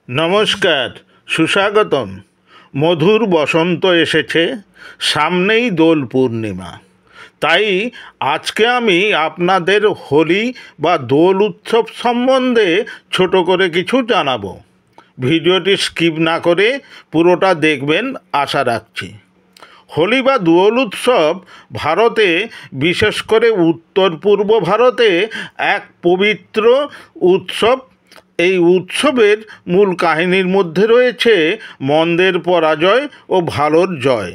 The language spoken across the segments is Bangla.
নমস্কার, সুস্বাগতম। মধুর বসন্ত এসেছে, সামনেই দোল পূর্ণিমা। তাই আজকে আমি আপনাদের হোলি বা দোল উৎসব সম্বন্ধে ছোট করে কিছু জানাবো। ভিডিওটি স্কিপ না করে পুরোটা দেখবেন আশা রাখছি। হোলি বা দোল উৎসব ভারতে, বিশেষ করে উত্তর পূর্ব ভারতে এক পবিত্র উৎসব। এই উৎসবের মূল কাহিনীর মধ্যে রয়েছে মন্দের পরাজয় ও ভালোর জয়।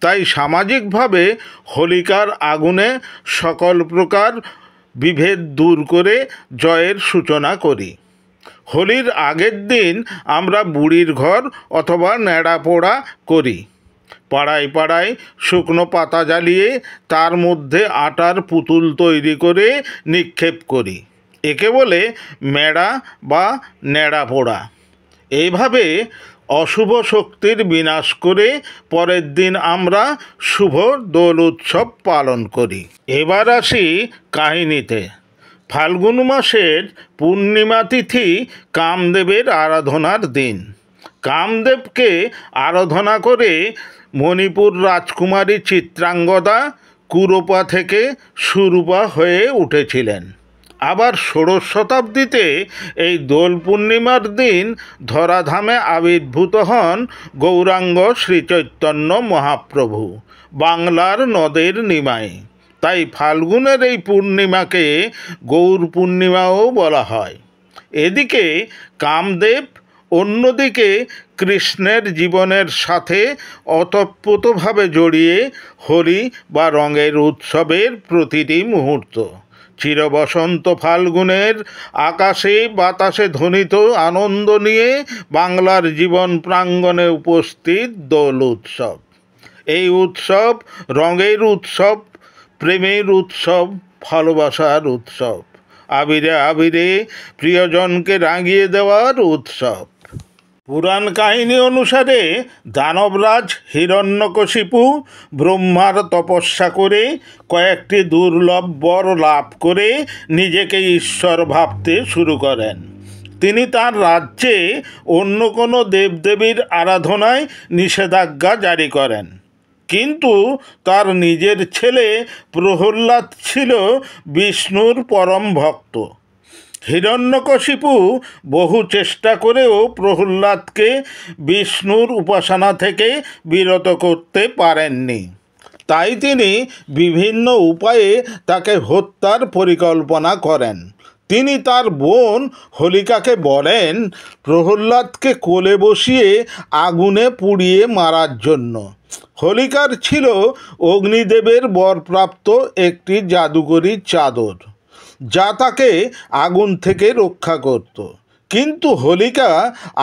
তাই সামাজিকভাবে হোলিকার আগুনে সকল প্রকার বিভেদ দূর করে জয়ের সূচনা করি। হোলির আগের দিন আমরা বুড়ির ঘর অথবা ন্যাড়া পোড়া করি। পাড়ায় পাড়ায় শুকনো পাতা জ্বালিয়ে তার মধ্যে আটার পুতুল তৈরি করে নিক্ষেপ করি। একে বলে মেড়া বা ন্যাড়া পোড়া। এইভাবে অশুভ শক্তির বিনাশ করে পরের দিন আমরা শুভ দোল উৎসব পালন করি। এবার আসি কাহিনীতে। ফাল্গুন মাসের পূর্ণিমা তিথি কামদেবের আরাধনার দিন। কামদেবকে আরাধনা করে মণিপুর রাজকুমারী চিত্রাঙ্গদা কুরূপা থেকে সুরূপা হয়ে উঠেছিলেন। আবার ষোড়শ শতাব্দীতে এই দোল পূর্ণিমার দিন ধরাধামে আবির্ভূত হন গৌরাঙ্গ শ্রীচৈতন্য মহাপ্রভু বাংলার নদের নিমাই। তাই ফাল্গুনের এই পূর্ণিমাকে গৌর পূর্ণিমাও বলা হয়। এদিকে কামদেব, অন্যদিকে কৃষ্ণের জীবনের সাথে ওতপ্রোতভাবে জড়িয়ে হোলি বা রঙের উৎসবের প্রতিটি মুহূর্ত। চিরবসন্ত ফাল্গুনের আকাশে বাতাসে ধ্বনিত আনন্দ নিয়ে বাংলার জীবন প্রাঙ্গণে উপস্থিত দোল উৎসব। এই উৎসব রঙের উৎসব, প্রেমের উৎসব, ভালোবাসার উৎসব, আবিরে আবিরে প্রিয়জনকে রাঙিয়ে দেওয়ার উৎসব। পুরাণ কাহিনী অনুসারে দানবরাজ হিরণ্যকশিপু ব্রহ্মার তপস্যা করে কয়েকটি দুর্লভ বর লাভ করে নিজেকে ঈশ্বর ভাবতে শুরু করেন। তিনি তার রাজ্যে অন্য কোনো দেবদেবীর আরাধনায় নিষেধাজ্ঞা জারি করেন। কিন্তু তার নিজের ছেলে প্রহ্লাদ ছিল বিষ্ণুর পরম ভক্ত। হিরণ্যকশিপু বহু চেষ্টা করেও প্রহ্লাদকে বিষ্ণুর উপাসনা থেকে বিরত করতে পারেননি। তাই তিনি বিভিন্ন উপায়ে তাকে হত্যার পরিকল্পনা করেন। তিনি তার বোন হোলিকাকে বলেন প্রহ্লাদকে কোলে বসিয়ে আগুনে পুড়িয়ে মারার জন্য। হোলিকার ছিল অগ্নিদেবের বরপ্রাপ্ত একটি জাদুকরী চাদর, যা তাকে আগুন থেকে রক্ষা করত। কিন্তু হোলিকা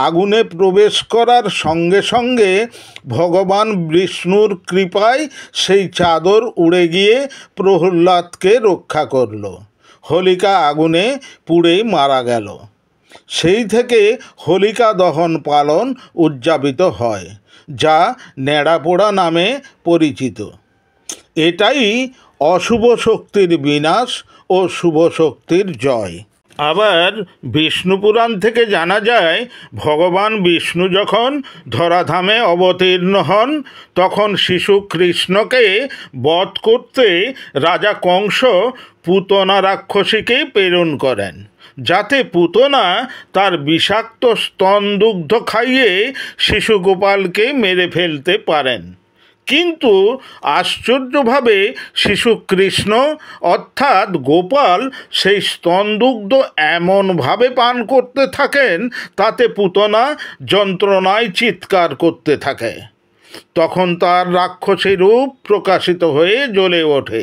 আগুনে প্রবেশ করার সঙ্গে সঙ্গে ভগবান বিষ্ণুর কৃপায় সেই চাদর উড়ে গিয়ে প্রহ্লাদকে রক্ষা করল। হোলিকা আগুনে পুড়েই মারা গেল। সেই থেকে হোলিকা দহন পালন উদযাপিত হয়, যা ন্যাড়া পোড়া নামে পরিচিত। এটাই অশুভ শক্তির বিনাশ ও শুভ শক্তির জয়। আবার বিষ্ণু পুরাণ থেকে জানা যায়, ভগবান বিষ্ণু যখন ধরাধামে অবতীর্ণ হন তখন শিশু কৃষ্ণকে বধ করতে রাজা কংস পুতনা রাক্ষসীকে প্রেরণ করেন, যাতে পুতনা তার বিষাক্ত স্তন দুগ্ধ খাইয়ে শিশু গোপালকে মেরে ফেলতে পারেন। কিন্তু আশ্চর্যভাবে শিশু কৃষ্ণ অর্থাৎ গোপাল সেই স্তনদুগ্ধ এমনভাবে পান করতে থাকেন তাতে পুতনা যন্ত্রণায় চিৎকার করতে থাকে। তখন তার রাক্ষসী রূপ প্রকাশিত হয়ে জ্বলে ওঠে,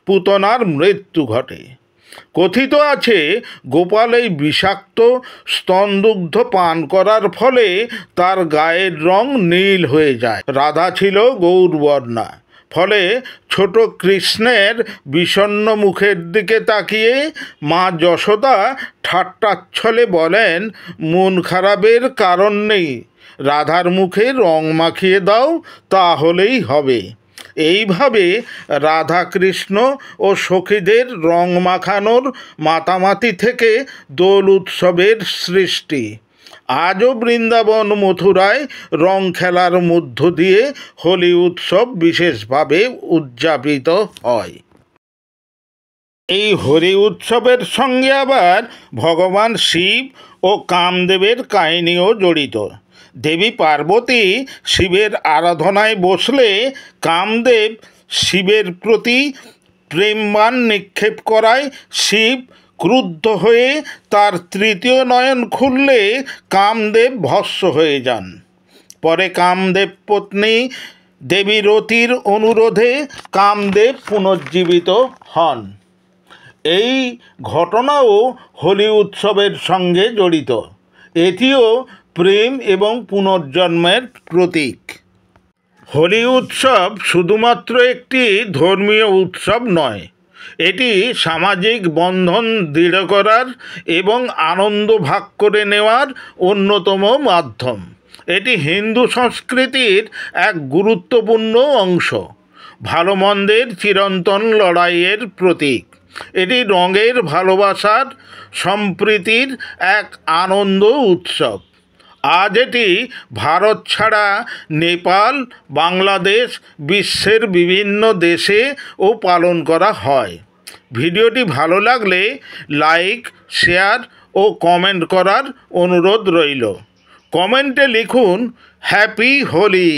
পুতনার মৃত্যু ঘটে। কথিত আছে গোপাল এই বিষাক্ত স্তনদুগ্ধ পান করার ফলে তার গায়ের রং নীল হয়ে যায়। রাধা ছিল গৌরবর্ণা, ফলে ছোট কৃষ্ণের বিষণ্ণ মুখের দিকে তাকিয়ে মা যশোদা ঠাট্টাচ্ছলে বলেন, মন খারাপের কারণ নেই, রাধার মুখে রং মাখিয়ে দাও, তাহলেই হবে। এইভাবে রাধাকৃষ্ণ ও সখীদের রং মাখানোর মাতামাতি থেকে দোল উৎসবের সৃষ্টি। আজও বৃন্দাবন মথুরায় রং খেলার মধ্য দিয়ে হোলি উৎসব বিশেষভাবে উদযাপিত হয়। এই হোলি উৎসবের সঙ্গে আবার ভগবান শিব ও কামদেবের কাহিনীও জড়িত। দেবী পার্বতী শিবের আরাধনায় বসলে কামদেব শিবের প্রতি প্রেমবাণ নিক্ষেপ করায় শিব ক্রুদ্ধ হয়ে তার তৃতীয় নয়ন খুললে কামদেব ভস্ম হয়ে যান। পরে কামদেব পত্নী দেবী রতির অনুরোধে কামদেব পুনর্জীবিত হন। এই ঘটনাও হোলি উৎসবের সঙ্গে জড়িত। এটিও প্রেম এবং পুনর্জন্মের প্রতীক। হোলি উৎসব শুধুমাত্র একটি ধর্মীয় উৎসব নয়, এটি সামাজিক বন্ধন দৃঢ় করার এবং আনন্দ ভাগ করে নেওয়ার অন্যতম মাধ্যম। এটি হিন্দু সংস্কৃতির এক গুরুত্বপূর্ণ অংশ, ভালো মন্দের চিরন্তন লড়াইয়ের প্রতীক। এটি রঙের, ভালোবাসার, সম্প্রীতির এক আনন্দ উৎসব। আজ এটি ভারত ছাড়া নেপাল, বাংলাদেশ, বিশ্বের বিভিন্ন দেশেও পালন করা হয়। ভিডিওটি ভালো লাগলে লাইক, শেয়ার ও কমেন্ট করার অনুরোধ রইল। কমেন্টে লিখুন হ্যাপি হোলি।